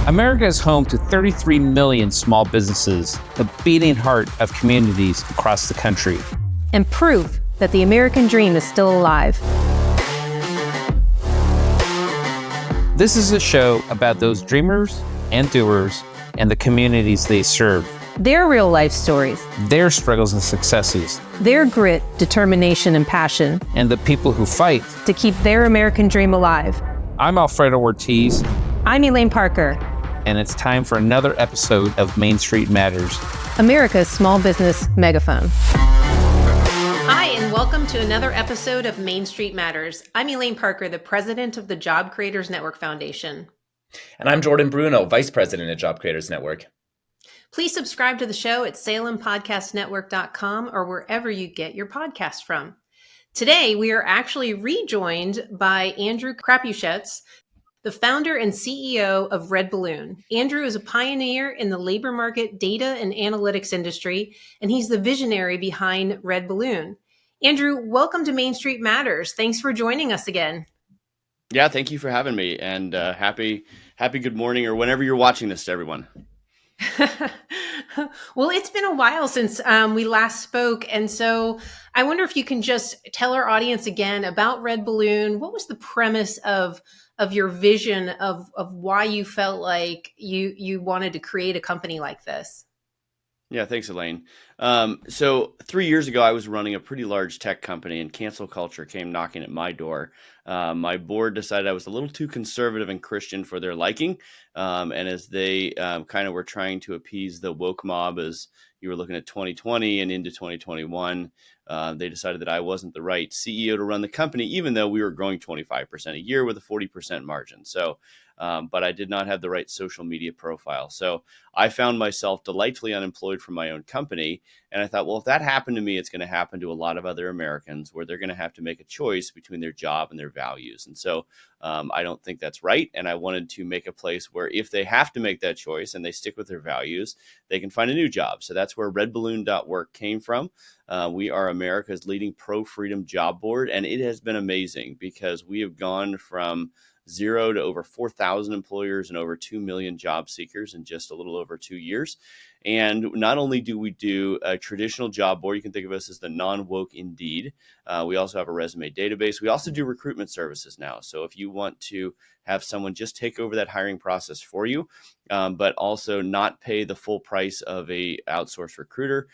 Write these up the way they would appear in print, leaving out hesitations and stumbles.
America is home to 33 million small businesses, the beating heart of communities across the country. And proof that the American dream is still alive. This is a show about those dreamers and doers and the communities they serve. Their real life stories. Their struggles and successes. Their grit, determination, and passion. And the people who fight to keep their American dream alive. I'm Alfredo Ortiz. I'm Elaine Parker. And it's time for another episode of Main Street Matters, America's small business megaphone. Hi, and welcome to another episode of Main Street Matters. I'm Elaine Parker, the president of the Job Creators Network Foundation. And I'm Jordan Bruno, vice president at Job Creators Network. Please subscribe to the show at salempodcastnetwork.com or wherever you get your podcast from. Today, we are actually rejoined by Andrew Crapuchettes, the founder and CEO of Red Balloon. Andrew is a pioneer in the labor market data and analytics industry, and he's the visionary behind Red Balloon. Andrew, welcome to Main Street Matters. Thanks for joining us again. Yeah, thank you for having me, and happy good morning, or whenever you're watching this, to everyone. Well, it's been a while since we last spoke, and so I wonder if you can just tell our audience again about Red Balloon. What was the premise of your vision of why you felt like you wanted to create a company like this? Yeah, thanks, Elaine. So 3 years ago, I was running a pretty large tech company, and cancel culture came knocking at my door. My board decided I was a little too conservative and Christian for their liking. And as they kind of were trying to appease the woke mob as you were looking at 2020 and into 2021, they decided that I wasn't the right CEO to run the company, even though we were growing 25% a year with a 40% margin. So, but I did not have the right social media profile. So I found myself delightfully unemployed from my own company. And I thought, well, if that happened to me, it's going to happen to a lot of other Americans, where they're going to have to make a choice between their job and their values. And so I don't think that's right. And I wanted to make a place where if they have to make that choice and they stick with their values, they can find a new job. So that's where redballoon.work came from. We are America's leading pro-freedom job board, and it has been amazing because we have gone from 0 to over 4,000 employers and over 2 million job seekers in just a little over 2 years. And not only do we do a traditional job board, you can think of us as the non-woke Indeed. We also have a resume database. We also do recruitment services now. So if you want to have someone just take over that hiring process for you, but also not pay the full price of a outsourced recruiter,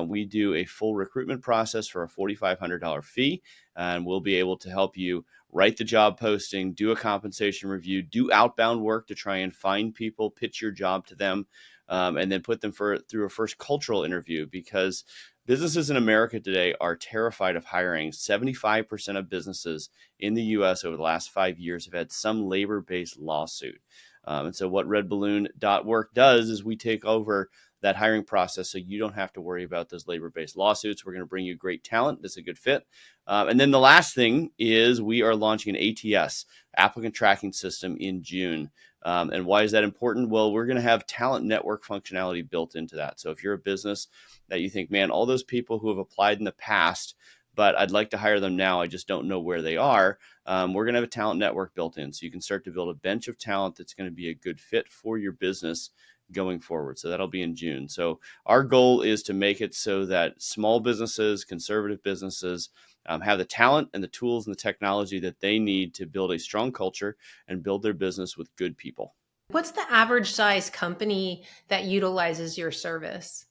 we do a full recruitment process for a $4,500 fee, and we'll be able to help you write the job posting, do a compensation review, do outbound work to try and find people, pitch your job to them, and then put them through a first cultural interview, because businesses in America today are terrified of hiring. 75% of businesses in the U.S. over the last 5 years have had some labor-based lawsuit. And so what redballoon.work does is we take over that hiring process so you don't have to worry about those labor-based lawsuits. We're going to bring you great talent that's a good fit. And then the last thing is we are launching an ATS, applicant tracking system, in June. And why is that important? Well, we're going to have talent network functionality built into that. So if you're a business that you think, man, all those people who have applied in the past, but I'd like to hire them now, I just don't know where they are, we're going to have a talent network built in. So you can start to build a bench of talent that's going to be a good fit for your business going forward. So that'll be in June. So our goal is to make it so that small businesses, conservative businesses, have the talent and the tools and the technology that they need to build a strong culture and build their business with good people. What's the average size company that utilizes your service?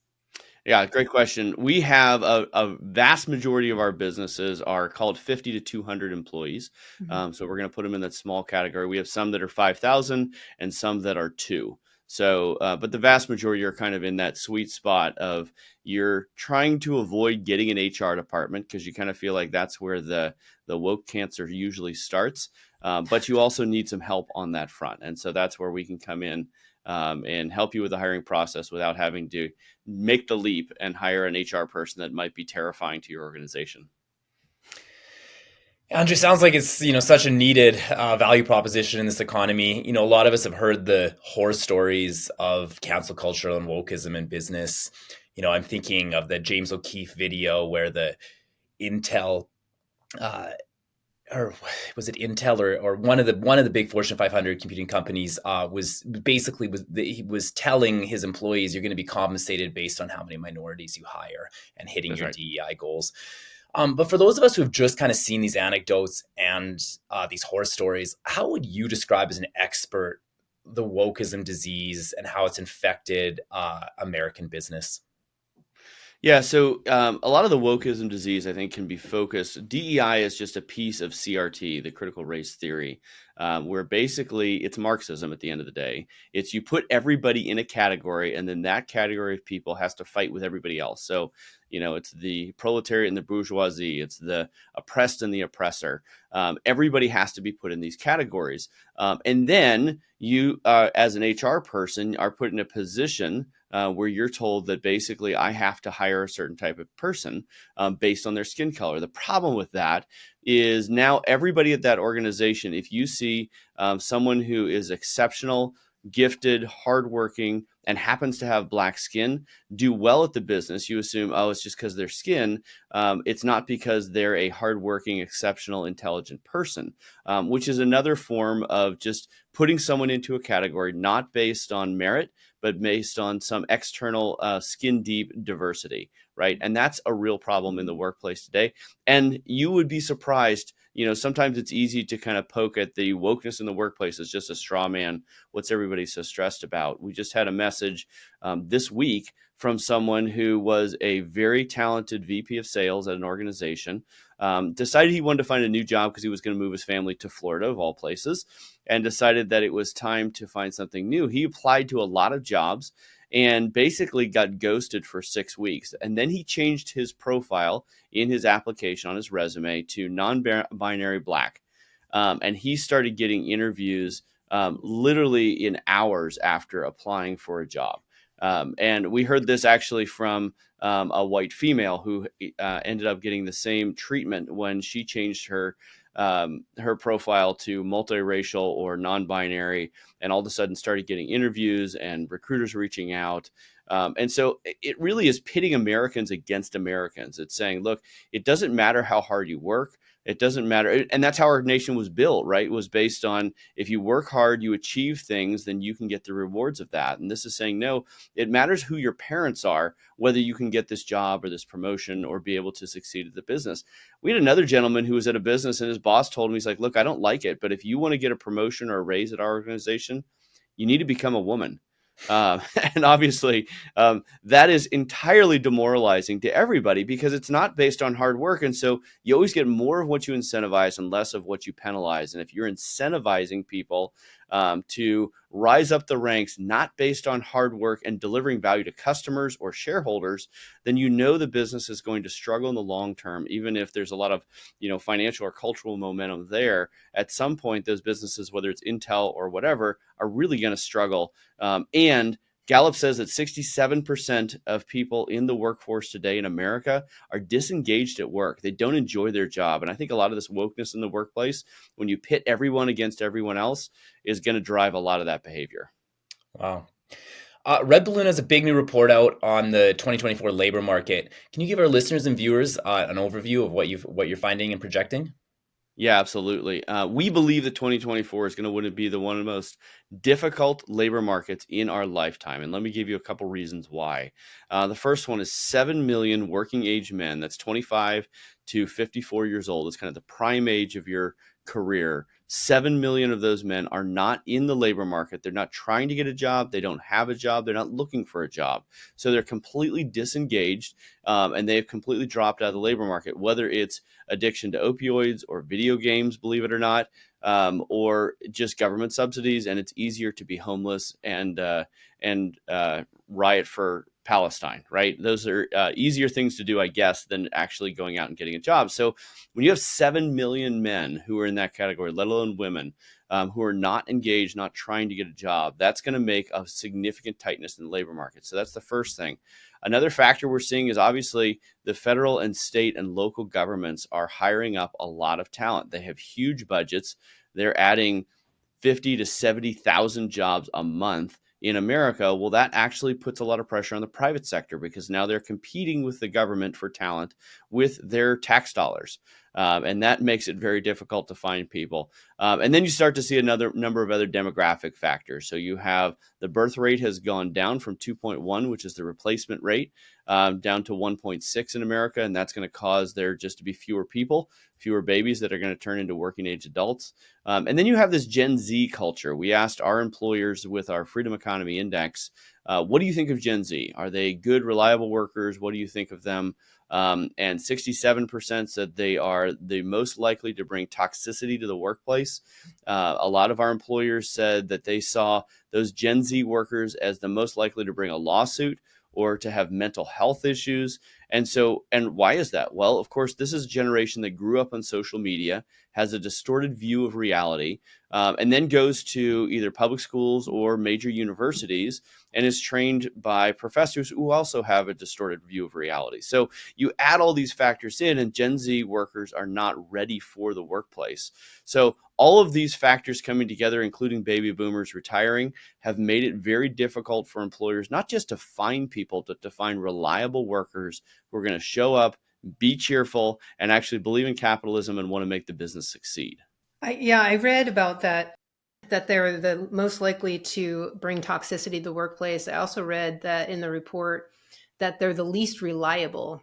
Yeah, great question. We have a vast majority of our businesses are called 50 to 200 employees. Mm-hmm. So we're going to put them in that small category. We have some that are 5,000 and some that are 2. So, but the vast majority are kind of in that sweet spot of you're trying to avoid getting an HR department because you kind of feel like that's where the woke cancer usually starts. But you also need some help on that front. And so that's where we can come in and help you with the hiring process without having to make the leap and hire an HR person that might be terrifying to your organization. Andrew, sounds like it's such a needed value proposition in this economy. A lot of us have heard the horror stories of cancel culture and wokeism in business. I'm thinking of the James O'Keefe video where the Intel or was it Intel or one of the big Fortune 500 computing companies he was telling his employees, you're going to be compensated based on how many minorities you hire and hitting That's your right. DEI goals. But for those of us who have just kind of seen these anecdotes and these horror stories, how would you describe as an expert the wokeism disease and how it's infected American business? Yeah, so a lot of the wokeism disease, I think, can be focused. DEI is just a piece of CRT, the critical race theory, where basically it's Marxism at the end of the day. It's you put everybody in a category, and then that category of people has to fight with everybody else. So, it's the proletariat and the bourgeoisie, it's the oppressed and the oppressor. Everybody has to be put in these categories. And then you, as an HR person, are put in a position where you're told that basically I have to hire a certain type of person based on their skin color. The problem with that is now everybody at that organization, if you see someone who is exceptional, gifted, hardworking, and happens to have black skin, do well at the business, you assume, oh, it's just because their skin. It's not because they're a hardworking, exceptional, intelligent person, which is another form of just putting someone into a category, not based on merit, but based on some external skin deep diversity, right? And that's a real problem in the workplace today. And you would be surprised, sometimes it's easy to kind of poke at the wokeness in the workplace as just a straw man. What's everybody so stressed about? We just had a message this week from someone who was a very talented VP of sales at an organization, decided he wanted to find a new job because he was going to move his family to Florida, of all places, and decided that it was time to find something new. He applied to a lot of jobs and basically got ghosted for 6 weeks. And then he changed his profile in his application on his resume to non-binary black. And he started getting interviews literally in hours after applying for a job. And we heard this actually from a white female who ended up getting the same treatment when she changed her profile to multiracial or non-binary, and all of a sudden started getting interviews and recruiters reaching out. And so it really is pitting Americans against Americans. It's saying, look, it doesn't matter how hard you work. It doesn't matter. And that's how our nation was built, right? It was based on if you work hard, you achieve things, then you can get the rewards of that. And this is saying, no, it matters who your parents are, whether you can get this job or this promotion or be able to succeed at the business. We had another gentleman who was at a business and his boss told him, he's like, look, I don't like it, but if you want to get a promotion or a raise at our organization, you need to become a woman. And obviously, that is entirely demoralizing to everybody because it's not based on hard work. And so you always get more of what you incentivize and less of what you penalize. And if you're incentivizing people to rise up the ranks, not based on hard work and delivering value to customers or shareholders, then the business is going to struggle in the long term, even if there's a lot of financial or cultural momentum there. At some point, those businesses, whether it's Intel or whatever, are really going to struggle. And Gallup says that 67% of people in the workforce today in America are disengaged at work. They don't enjoy their job. And I think a lot of this wokeness in the workplace, when you pit everyone against everyone else, is going to drive a lot of that behavior. Wow. Red Balloon has a big new report out on the 2024 labor market. Can you give our listeners and viewers an overview of what you're finding and projecting? Yeah, absolutely. We believe that 2024 is going to be one of the most difficult labor markets in our lifetime. And let me give you a couple reasons why. The first one is 7 million working age men. That's 25 to 54 years old. It's kind of the prime age of your career. 7 million of those men are not in the labor market. They're not trying to get a job. They don't have a job. They're not looking for a job. So they're completely disengaged and they've completely dropped out of the labor market, whether it's addiction to opioids or video games, believe it or not, or just government subsidies. And it's easier to be homeless and riot for Palestine, right? Those are easier things to do, I guess, than actually going out and getting a job. So when you have 7 million men who are in that category, let alone women, who are not engaged, not trying to get a job, that's going to make a significant tightness in the labor market. So that's the first thing. Another factor we're seeing is obviously the federal and state and local governments are hiring up a lot of talent. They have huge budgets. They're adding 50 to 70,000 jobs a month in America. Well, that actually puts a lot of pressure on the private sector because now they're competing with the government for talent, with their tax dollars. And that makes it very difficult to find people. And then you start to see another number of other demographic factors. So you have the birth rate has gone down from 2.1, which is the replacement rate, down to 1.6 in America. And that's going to cause there just to be fewer people, fewer babies that are going to turn into working age adults. And then you have this Gen Z culture. We asked our employers with our Freedom Economy Index, what do you think of Gen Z? Are they good, reliable workers? What do you think of them? And 67% said they are the most likely to bring toxicity to the workplace. A lot of our employers said that they saw those Gen Z workers as the most likely to bring a lawsuit or to have mental health issues. And why is that? Well, of course, this is a generation that grew up on social media, has a distorted view of reality, and then goes to either public schools or major universities and is trained by professors who also have a distorted view of reality. So you add all these factors in, and Gen Z workers are not ready for the workplace. So all of these factors coming together, including baby boomers retiring, have made it very difficult for employers not just to find people, but to find reliable workers who are going to show up, be cheerful, and actually believe in capitalism and want to make the business succeed. I read about that they're the most likely to bring toxicity to the workplace. I also read that in the report that they're the least reliable.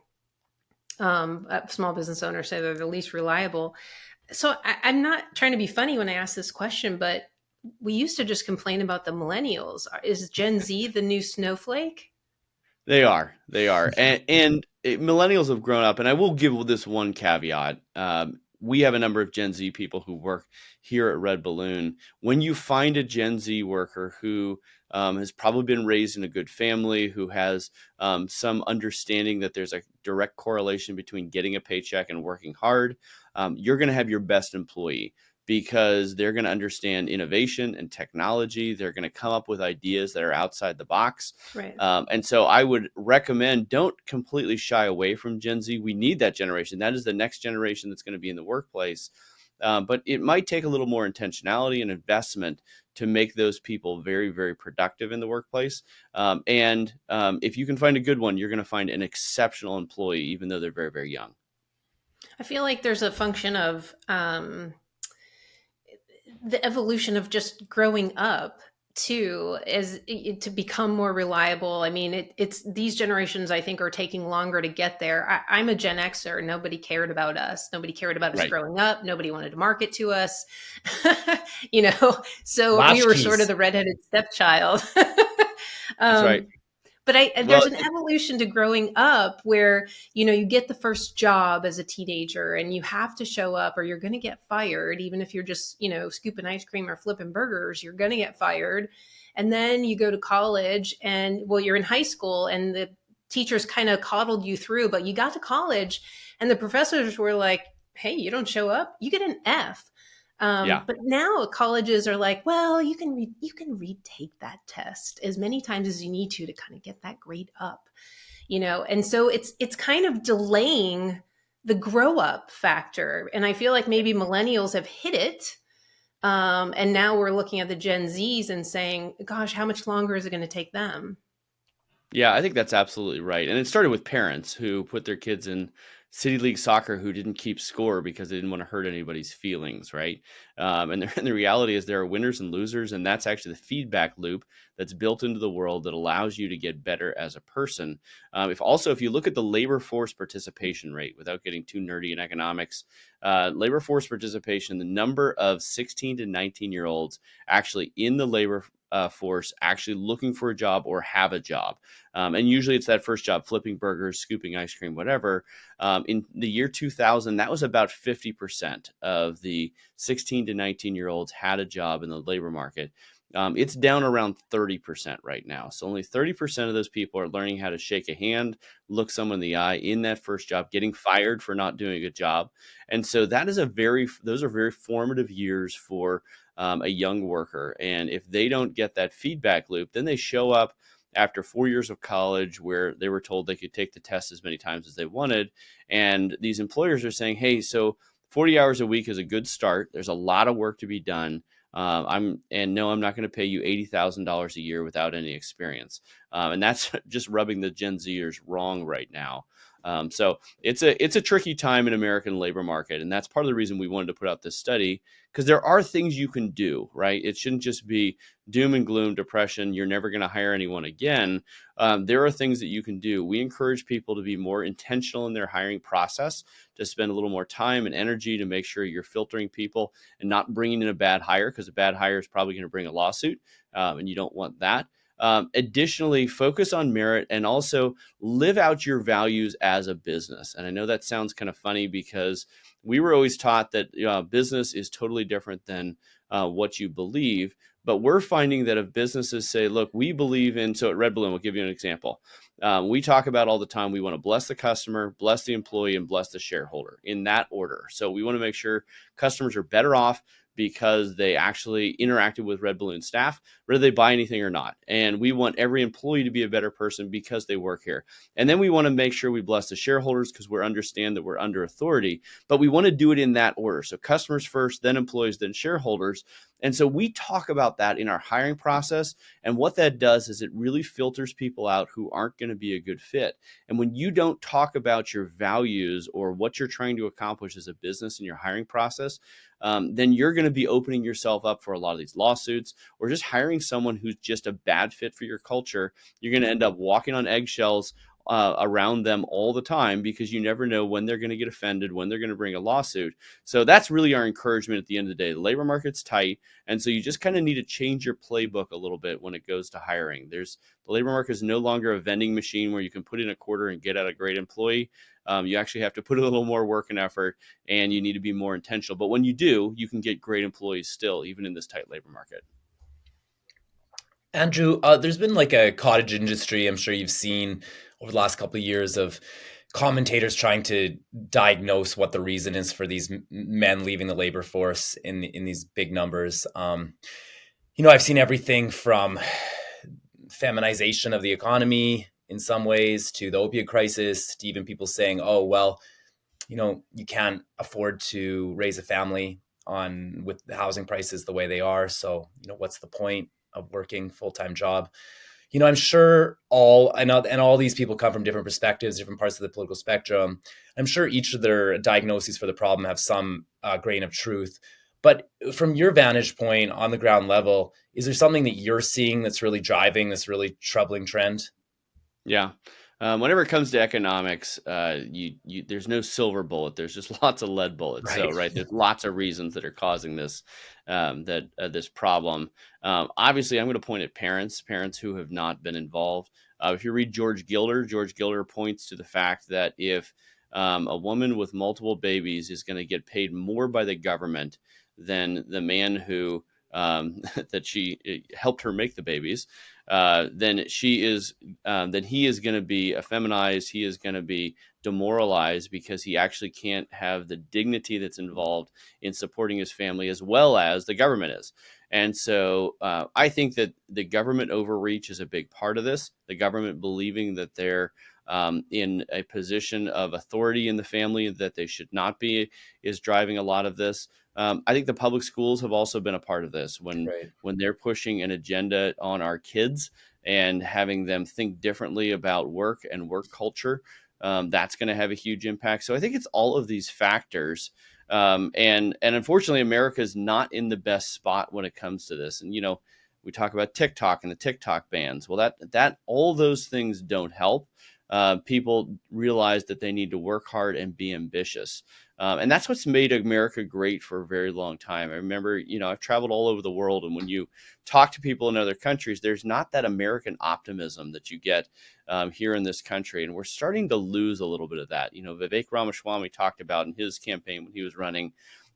Small business owners say they're the least reliable. So I'm not trying to be funny when I ask this question, but we used to just complain about the millennials. Is Gen Z the new snowflake? They are. And millennials have grown up, and I will give this one caveat. We have a number of Gen Z people who work here at Red Balloon. When you find a Gen Z worker who has probably been raised in a good family, who has some understanding that there's a direct correlation between getting a paycheck and working hard, you're going to have your best employee, because they're going to understand innovation and technology. They're going to come up with ideas that are outside the box. Right. And so I would recommend, don't completely shy away from Gen Z. We need that generation. That is the next generation that's going to be in the workplace. But it might take a little more intentionality and investment to make those people very, very productive in the workplace. And if you can find a good one, you're going to find an exceptional employee, even though they're very, very young. I feel like there's a function of the evolution of just growing up too, as to become more reliable. I mean, it's these generations, I think, are taking longer to get there. I'm a Gen Xer. Nobody cared about us. Nobody cared about us growing up. Nobody wanted to market to us, so we were sort of the redheaded stepchild. That's right. But there's an evolution to growing up where, you get the first job as a teenager and you have to show up or you're going to get fired. Even if you're just, scooping ice cream or flipping burgers, you're going to get fired. And then you go to college and, you're in high school and the teachers kind of coddled you through, but you got to college and the professors were like, hey, you don't show up, you get an F. But now colleges are like, well, you can retake that test as many times as you need to kind of get that grade up, and so it's kind of delaying the grow up factor. And I feel like maybe millennials have hit it. And now we're looking at the Gen Zs and saying, gosh, how much longer is it going to take them? Yeah, I think that's absolutely right. And it started with parents who put their kids in City League soccer who didn't keep score because they didn't want to hurt anybody's feelings, right? And the reality is there are winners and losers, and that's actually the feedback loop that's built into the world that allows you to get better as a person. If you look at the labor force participation rate, without getting too nerdy in economics, labor force participation, the number of 16 to 19-year-olds actually in the labor force actually looking for a job or have a job. And usually it's that first job, flipping burgers, scooping ice cream, whatever. In the year 2000, that was about 50% of the 16 to 19-year-olds had a job in the labor market. It's down around 30% right now. So only 30% of those people are learning how to shake a hand, look someone in the eye in that first job, getting fired for not doing a good job. And so those are very formative years for a young worker. And if they don't get that feedback loop, then they show up after 4 years of college where they were told they could take the test as many times as they wanted. And these employers are saying, hey, so 40 hours a week is a good start. There's a lot of work to be done. I'm not going to pay you $80,000 a year without any experience. And that's just rubbing the Gen Zers wrong right now. So it's a tricky time in American labor market, and that's part of the reason we wanted to put out this study, because there are things you can do, right? It shouldn't just be doom and gloom, depression. You're never going to hire anyone again. There are things that you can do. We encourage people to be more intentional in their hiring process, to spend a little more time and energy to make sure you're filtering people and not bringing in a bad hire, because a bad hire is probably going to bring a lawsuit, and you don't want that. Additionally, focus on merit and also live out your values as a business. And I know that sounds kind of funny, because we were always taught that business is totally different than what you believe. But we're finding that if businesses say, look, we believe in, so at Red Balloon, we'll give you an example. We talk about all the time, we want to bless the customer, bless the employee, and bless the shareholder, in that order. So we want to make sure customers are better off because they actually interacted with Red Balloon staff, whether they buy anything or not. And we want every employee to be a better person because they work here. And then we want to make sure we bless the shareholders, because we understand that we're under authority, but we want to do it in that order. So customers first, then employees, then shareholders. And so we talk about that in our hiring process. And what that does is it really filters people out who aren't going to be a good fit. And when you don't talk about your values or what you're trying to accomplish as a business in your hiring process, then you're going to be opening yourself up for a lot of these lawsuits, or just hiring someone who's just a bad fit for your culture. You're going to end up walking on eggshells around them all the time, because you never know when they're going to get offended, when they're going to bring a lawsuit. So that's really our encouragement at the end of the day. The labor market's tight. And so you just kind of need to change your playbook a little bit when it goes to hiring. The labor market is no longer a vending machine where you can put in a quarter and get out a great employee. You actually have to put a little more work and effort, and you need to be more intentional. But when you do, you can get great employees still, even in this tight labor market. Andrew, there's been like a cottage industry, I'm sure you've seen over the last couple of years, of commentators trying to diagnose what the reason is for these men leaving the labor force in these big numbers. I've seen everything from feminization of the economy in some ways, to the opioid crisis, to even people saying, oh, well, you can't afford to raise a family with the housing prices the way they are. So, what's the point of working full-time job? I'm sure all these people come from different perspectives, different parts of the political spectrum. I'm sure each of their diagnoses for the problem have some grain of truth. But from your vantage point on the ground level, is there something that you're seeing that's really driving this really troubling trend? Yeah. Whenever it comes to economics, there's no silver bullet. There's just lots of lead bullets. Right. So, right, there's lots of reasons that are causing this this problem. Obviously, I'm going to point at parents who have not been involved. If you read George Gilder points to the fact that if a woman with multiple babies is going to get paid more by the government than the man who that she helped her make the babies, then he is going to be effeminized. He is going to be demoralized, because he actually can't have the dignity that's involved in supporting his family as well as the government is. And so I think that the government overreach is a big part of this. The government believing that they're in a position of authority in the family that they should not be is driving a lot of this. I think the public schools have also been a part of this when they're pushing an agenda on our kids and having them think differently about work and work culture. That's going to have a huge impact. So I think it's all of these factors. And unfortunately, America is not in the best spot when it comes to this. And, we talk about TikTok and the TikTok bans. Well, that all those things don't help. People realize that they need to work hard and be ambitious. And that's what's made America great for a very long time. I remember, I've traveled all over the world, and when you talk to people in other countries, there's not that American optimism that you get here in this country. And we're starting to lose a little bit of that. Vivek Ramaswamy talked about in his campaign when he was running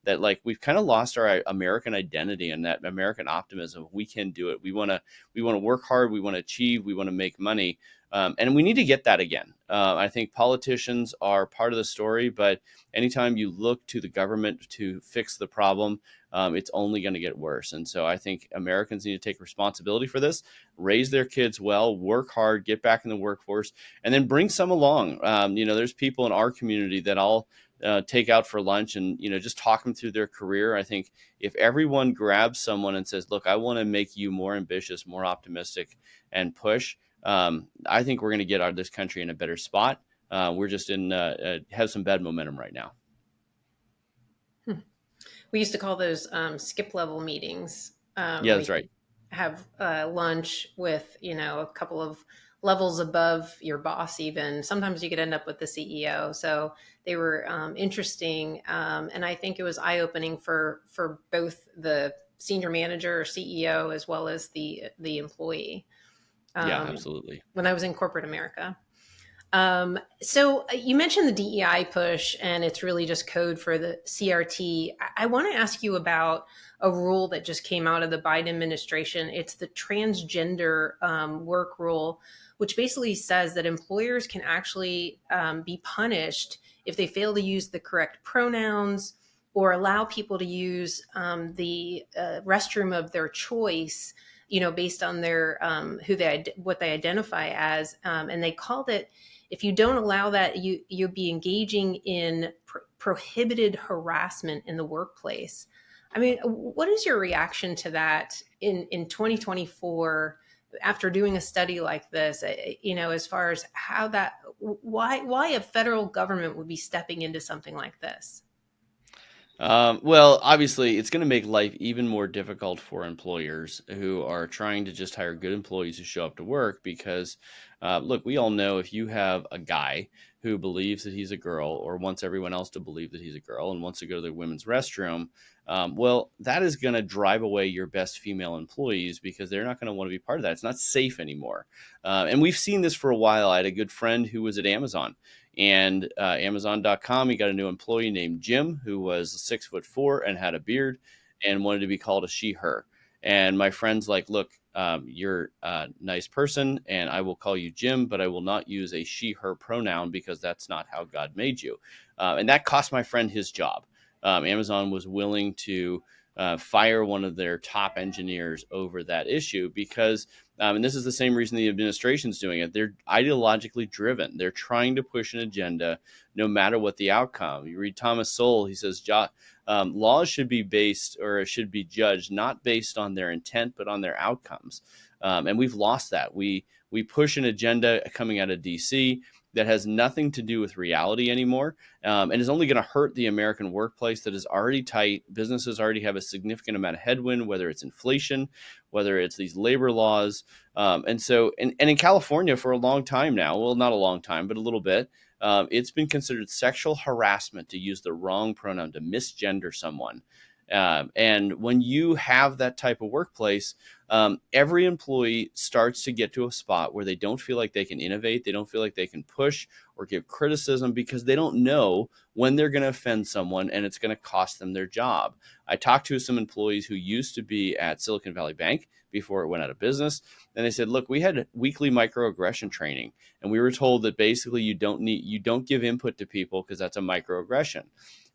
that, like, we've kind of lost our American identity and that American optimism. We can do it. We want to work hard. We want to achieve. We want to make money. And we need to get that again. I think politicians are part of the story, but anytime you look to the government to fix the problem, it's only going to get worse. And so I think Americans need to take responsibility for this, raise their kids well, work hard, get back in the workforce, and then bring some along. There's people in our community that I'll take out for lunch and, just talk them through their career. I think if everyone grabs someone and says, look, I want to make you more ambitious, more optimistic, and push, I think we're going to get this country in a better spot. we're just have some bad momentum right now. We used to call those skip level meetings. Yeah, that's right. Have lunch with, a couple of levels above your boss even. Sometimes you could end up with the CEO. So they were interesting. And I think it was eye-opening for both the senior manager or CEO as well as the employee. Yeah, absolutely. When I was in corporate America. So you mentioned the DEI push, and it's really just code for the CRT. I want to ask you about a rule that just came out of the Biden administration. It's the transgender work rule, which basically says that employers can actually be punished if they fail to use the correct pronouns or allow people to use the restroom of their choice, based on their what they identify as, and they called it. If you don't allow that, you'll be engaging in prohibited harassment in the workplace. I mean, what is your reaction to that in 2024 after doing a study like this? As far as why a federal government would be stepping into something like this? Well, obviously, it's going to make life even more difficult for employers who are trying to just hire good employees who show up to work because, look, we all know if you have a guy who believes that he's a girl or wants everyone else to believe that he's a girl and wants to go to the women's restroom, well, that is going to drive away your best female employees because they're not going to want to be part of that. It's not safe anymore. And we've seen this for a while. I had a good friend who was at Amazon. And Amazon.com, he got a new employee named Jim, who was 6'4" and had a beard and wanted to be called a she, her. And my friend's like, look, you're a nice person and I will call you Jim, but I will not use a she, her pronoun because that's not how God made you. And that cost my friend his job. Amazon was willing to fire one of their top engineers over that issue because, and this is the same reason the administration's doing it, they're ideologically driven. They're trying to push an agenda no matter what the outcome. You read Thomas Sowell, he says, laws should be based or should be judged not based on their intent, but on their outcomes. And we've lost that. We push an agenda coming out of DC that has nothing to do with reality anymore, and is only going to hurt the American workplace that is already tight. Businesses already have a significant amount of headwind, whether it's inflation, whether it's these labor laws. And in California for a long time now, well, not a long time, but a little bit, it's been considered sexual harassment to use the wrong pronoun, to misgender someone. And when you have that type of workplace, every employee starts to get to a spot where they don't feel like they can innovate. They don't feel like they can push or give criticism because they don't know when they're going to offend someone and it's going to cost them their job. I talked to some employees who used to be at Silicon Valley Bank before it went out of business. And they said, look, we had weekly microaggression training and we were told that basically you don't give input to people because that's a microaggression.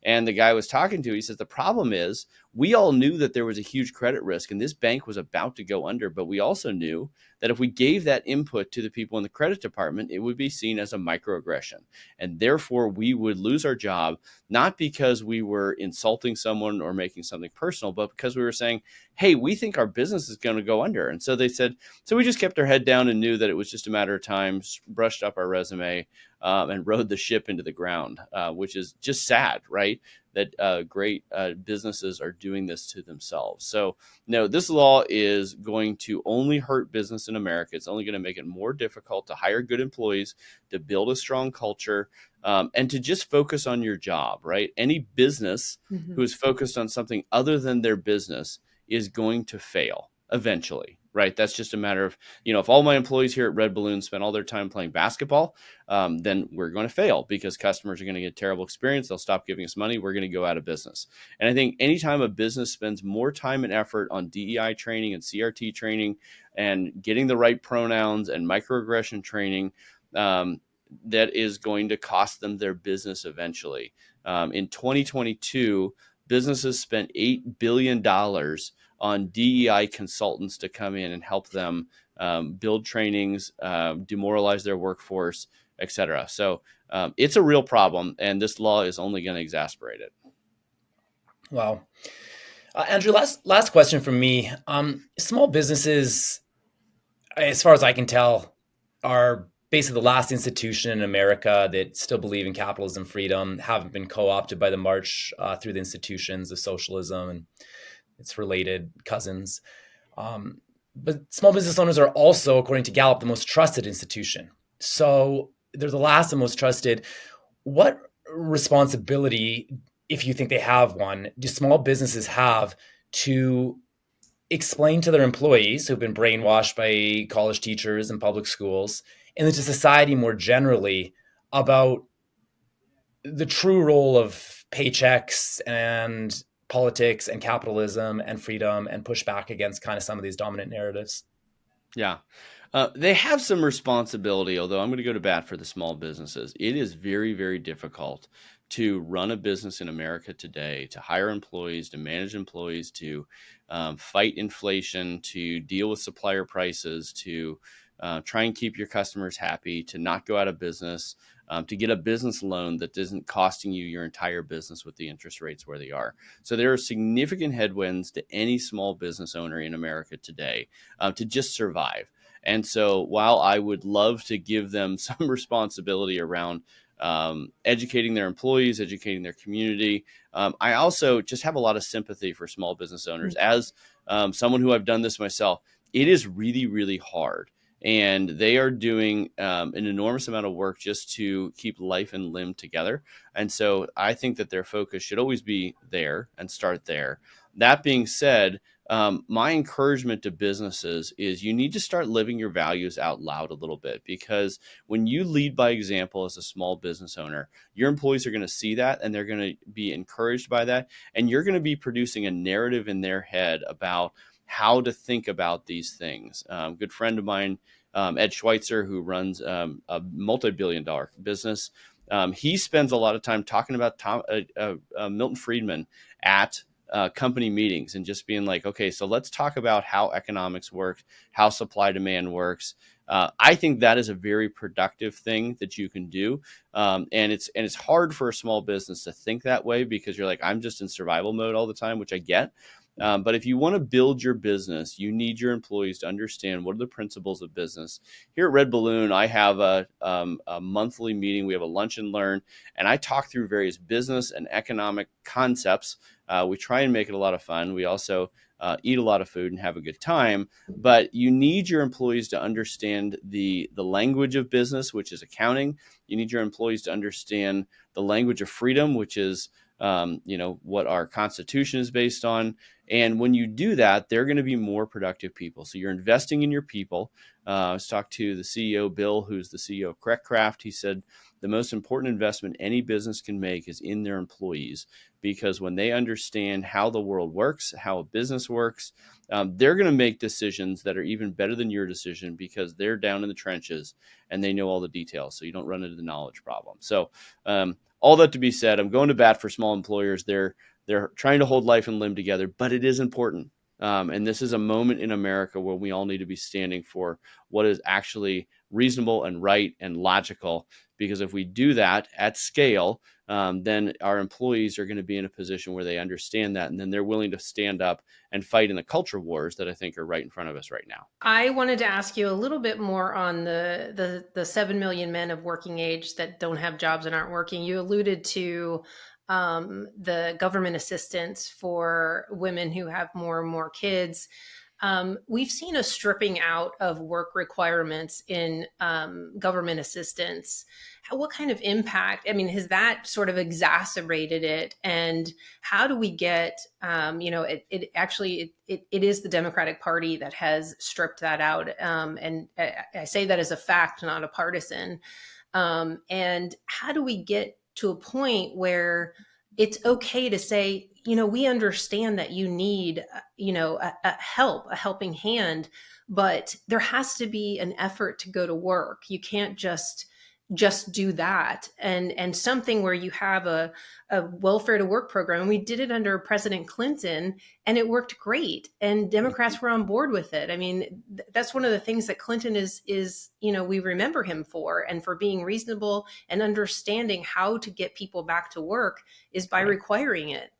And the guy I was talking to, he says, the problem is we all knew that there was a huge credit risk and this bank was about to go under. But we also knew that if we gave that input to the people in the credit department, it would be seen as a microaggression. And therefore, we would lose our job, not because we were insulting someone or making something personal, but because we were saying, hey, we think our business is going to go under. And so they said, so we just kept our head down and knew that it was just a matter of time, brushed up our resume, and rode the ship into the ground, which is just sad, right? That great businesses are doing this to themselves. So no, this law is going to only hurt business in America. It's only going to make it more difficult to hire good employees, to build a strong culture, and to just focus on your job, right? Any business who is focused on something other than their business is going to fail eventually, right? That's just a matter of, if all my employees here at Red Balloon spend all their time playing basketball, then we're going to fail because customers are going to get a terrible experience. They'll stop giving us money. We're going to go out of business. And I think anytime a business spends more time and effort on DEI training and CRT training and getting the right pronouns and microaggression training, that is going to cost them their business eventually. In 2022, businesses spent $8 billion on DEI consultants to come in and help them build trainings, demoralize their workforce, et cetera. So it's a real problem, and this law is only going to exacerbate it. Wow. Andrew, last question from me. Small businesses, as far as I can tell, are basically the last institution in America that still believe in capitalism, freedom, haven't been co-opted by the march through the institutions of socialism and its related cousins. But small business owners are also, according to Gallup, the most trusted institution. So they're the last and most trusted. What responsibility, if you think they have one, do small businesses have to explain to their employees who've been brainwashed by college teachers and public schools, and then to society more generally, about the true role of paychecks and politics and capitalism and freedom, and push back against kind of some of these dominant narratives? Yeah. They have some responsibility, although I'm going to go to bat for the small businesses. It is very, very difficult to run a business in America today, to hire employees, to manage employees, to fight inflation, to deal with supplier prices, to try and keep your customers happy, to not go out of business, to get a business loan that isn't costing you your entire business with the interest rates where they are. So there are significant headwinds to any small business owner in America today to just survive. And so while I would love to give them some responsibility around educating their employees, educating their community, I also just have a lot of sympathy for small business owners. As someone who I've done this myself, it is really, really hard. And they are doing an enormous amount of work just to keep life and limb together. And so I think that their focus should always be there and start there. That being said, my encouragement to businesses is you need to start living your values out loud a little bit, because when you lead by example as a small business owner, your employees are going to see that and they're going to be encouraged by that. And you're going to be producing a narrative in their head about how to think about these things. Good friend of mine, Ed Schweitzer, who runs a multi-billion-dollar business, he spends a lot of time talking about Milton Friedman at company meetings and just being like, okay, so let's talk about how economics works, how supply demand works. I think that is a very productive thing that you can do. And it's hard for a small business to think that way, because you're like, I'm just in survival mode all the time, which I get. But if you want to build your business, you need your employees to understand what are the principles of business. Here at Red Balloon, I have a monthly meeting. We have a lunch and learn, and I talk through various business and economic concepts. We try and make it a lot of fun. We also eat a lot of food and have a good time. But you need your employees to understand the language of business, which is accounting. You need your employees to understand the language of freedom, which is what our Constitution is based on. And when you do that, they're going to be more productive people. So you're investing in your people. I was talking to the CEO, Bill, who's the CEO of Craft. He said the most important investment any business can make is in their employees, because when they understand how the world works, how a business works, they're going to make decisions that are even better than your decision, because they're down in the trenches and they know all the details. So you don't run into the knowledge problem. So all that to be said, I'm going to bat for small employers. They're trying to hold life and limb together, but it is important. And this is a moment in America where we all need to be standing for what is actually reasonable and right and logical. Because if we do that at scale, then our employees are going to be in a position where they understand that, and then they're willing to stand up and fight in the culture wars that I think are right in front of us right now. I wanted to ask you a little bit more on the 7 million men of working age that don't have jobs and aren't working. You alluded to the government assistance for women who have more and more kids. We've seen a stripping out of work requirements in government assistance. What kind of impact? I mean, has that sort of exacerbated it? And how do we get, it is the Democratic Party that has stripped that out. And I say that as a fact, not a partisan. And how do we get to a point where it's okay to say, we understand that you need, a helping hand, but there has to be an effort to go to work. You can't just do that. And something where you have a welfare to work program. We did it under President Clinton and it worked great. And Democrats were on board with it. I mean, that's one of the things that Clinton is, we remember him for, and for being reasonable and understanding how to get people back to work is by requiring it.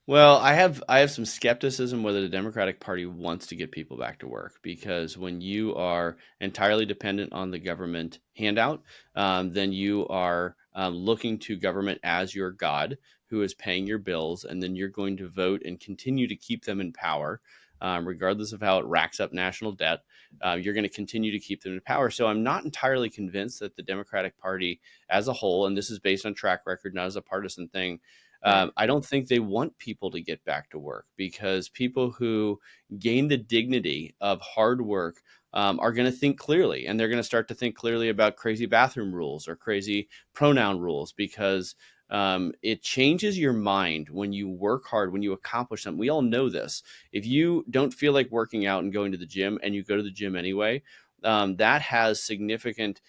Well, I have some skepticism whether the Democratic Party wants to get people back to work, because when you are entirely dependent on the government handout, then you are looking to government as your god who is paying your bills, and then you're going to vote and continue to keep them in power, regardless of how it racks up national debt. You're going to continue to keep them in power. So I'm not entirely convinced that the Democratic Party as a whole, and this is based on track record, not as a partisan thing, Right. I don't think they want people to get back to work, because people who gain the dignity of hard work are going to think clearly, and they're going to start to think clearly about crazy bathroom rules or crazy pronoun rules, because it changes your mind when you work hard, when you accomplish something. We all know this. If you don't feel like working out and going to the gym and you go to the gym anyway, that has significant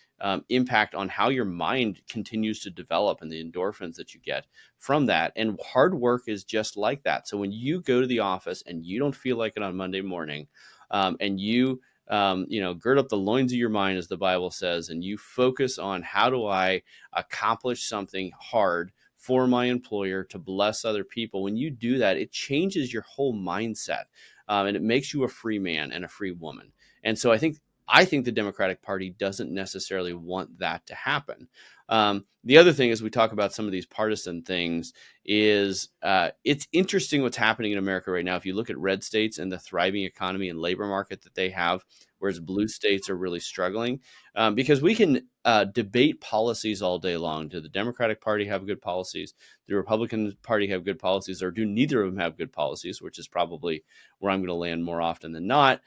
impact on how your mind continues to develop and the endorphins that you get from that. And hard work is just like that. So when you go to the office and you don't feel like it on Monday morning, and you gird up the loins of your mind, as the Bible says, and you focus on, how do I accomplish something hard for my employer to bless other people? When you do that, it changes your whole mindset, and it makes you a free man and a free woman. And so I think the Democratic Party doesn't necessarily want that to happen. The other thing, as we talk about some of these partisan things, is it's interesting what's happening in America right now. If you look at red states and the thriving economy and labor market that they have, whereas blue states are really struggling, because we can debate policies all day long. Do the Democratic Party have good policies? The Republican Party have good policies? Or do neither of them have good policies, which is probably where I'm going to land more often than not.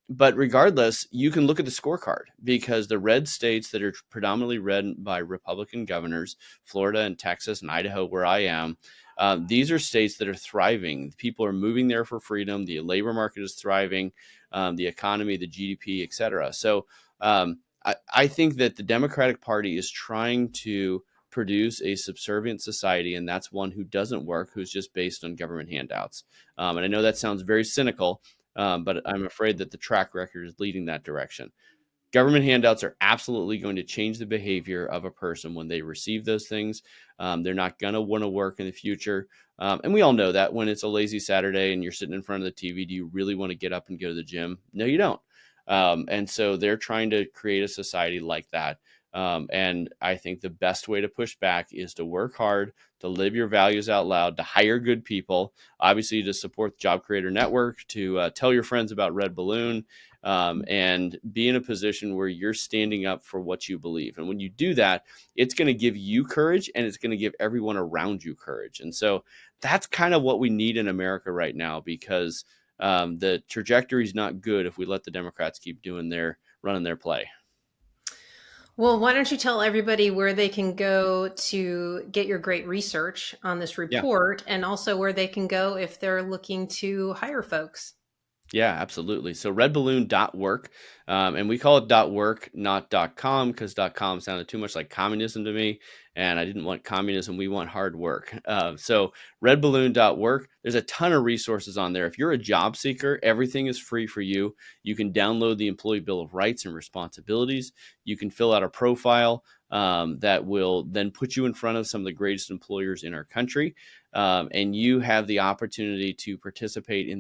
But regardless, you can look at the scorecard, because the red states that are predominantly led by Republican governors, Florida and Texas and Idaho, where I am, these are states that are thriving. People are moving there for freedom. The labor market is thriving, the economy, the GDP, et cetera. So I think that the Democratic Party is trying to produce a subservient society, and that's one who doesn't work, who's just based on government handouts. And I know that sounds very cynical, but I'm afraid that the track record is leading that direction. Government handouts are absolutely going to change the behavior of a person when they receive those things. They're not going to want to work in the future. And we all know that when it's a lazy Saturday and you're sitting in front of the TV, do you really want to get up and go to the gym? No, you don't. And so they're trying to create a society like that. And I think the best way to push back is to work hard, to live your values out loud, to hire good people, obviously to support the Job Creator Network, to tell your friends about Red Balloon, and be in a position where you're standing up for what you believe. And when you do that, it's going to give you courage, and it's going to give everyone around you courage. And so that's kind of what we need in America right now, because the trajectory is not good if we let the Democrats keep running their play. Well, why don't you tell everybody where they can go to get your great research on this report, and also where they can go if they're looking to hire folks? Yeah, absolutely. So redballoon.work, and we call it .work, not .com, because .com sounded too much like communism to me, and I didn't want communism. We want hard work. So redballoon.work, there's a ton of resources on there. If you're a job seeker, everything is free for you. You can download the Employee Bill of Rights and Responsibilities. You can fill out a profile that will then put you in front of some of the greatest employers in our country. And you have the opportunity to participate in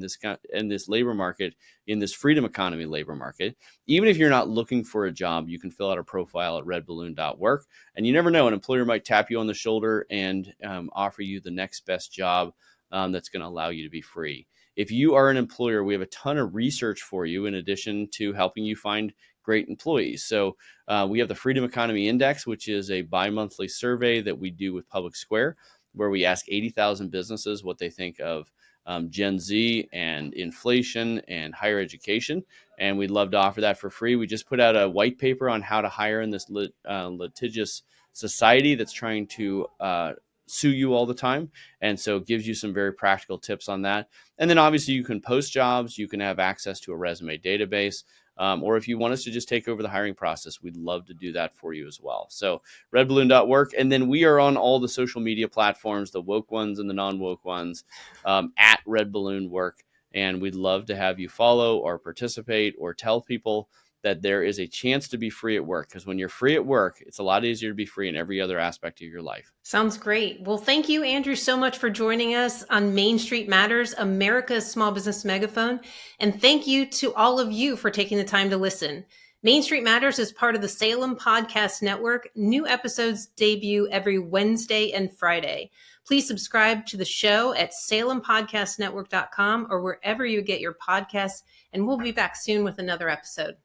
this labor market, in this freedom economy labor market. Even if you're not looking for a job, you can fill out a profile at redballoon.work. And you never know, an employer might tap you on the shoulder and offer you the next best job that's going to allow you to be free. If you are an employer, we have a ton of research for you in addition to helping you find great employees. So we have the Freedom Economy Index, which is a bi-monthly survey that we do with Public Square, where we ask 80,000 businesses what they think of Gen Z and inflation and higher education. And we'd love to offer that for free. We just put out a white paper on how to hire in this litigious society that's trying to sue you all the time. And so it gives you some very practical tips on that. And then obviously you can post jobs, you can have access to a resume database. Or if you want us to just take over the hiring process, we'd love to do that for you as well. So redballoon.work. And then we are on all the social media platforms, the woke ones and the non-woke ones, at Red Balloon Work. And we'd love to have you follow or participate or tell people that there is a chance to be free at work, because when you're free at work, it's a lot easier to be free in every other aspect of your life. Sounds great. Well, thank you, Andrew, so much for joining us on Main Street Matters, America's small business megaphone. And thank you to all of you for taking the time to listen. Main Street Matters is part of the Salem Podcast Network. New episodes debut every Wednesday and Friday. Please subscribe to the show at salempodcastnetwork.com or wherever you get your podcasts, and we'll be back soon with another episode.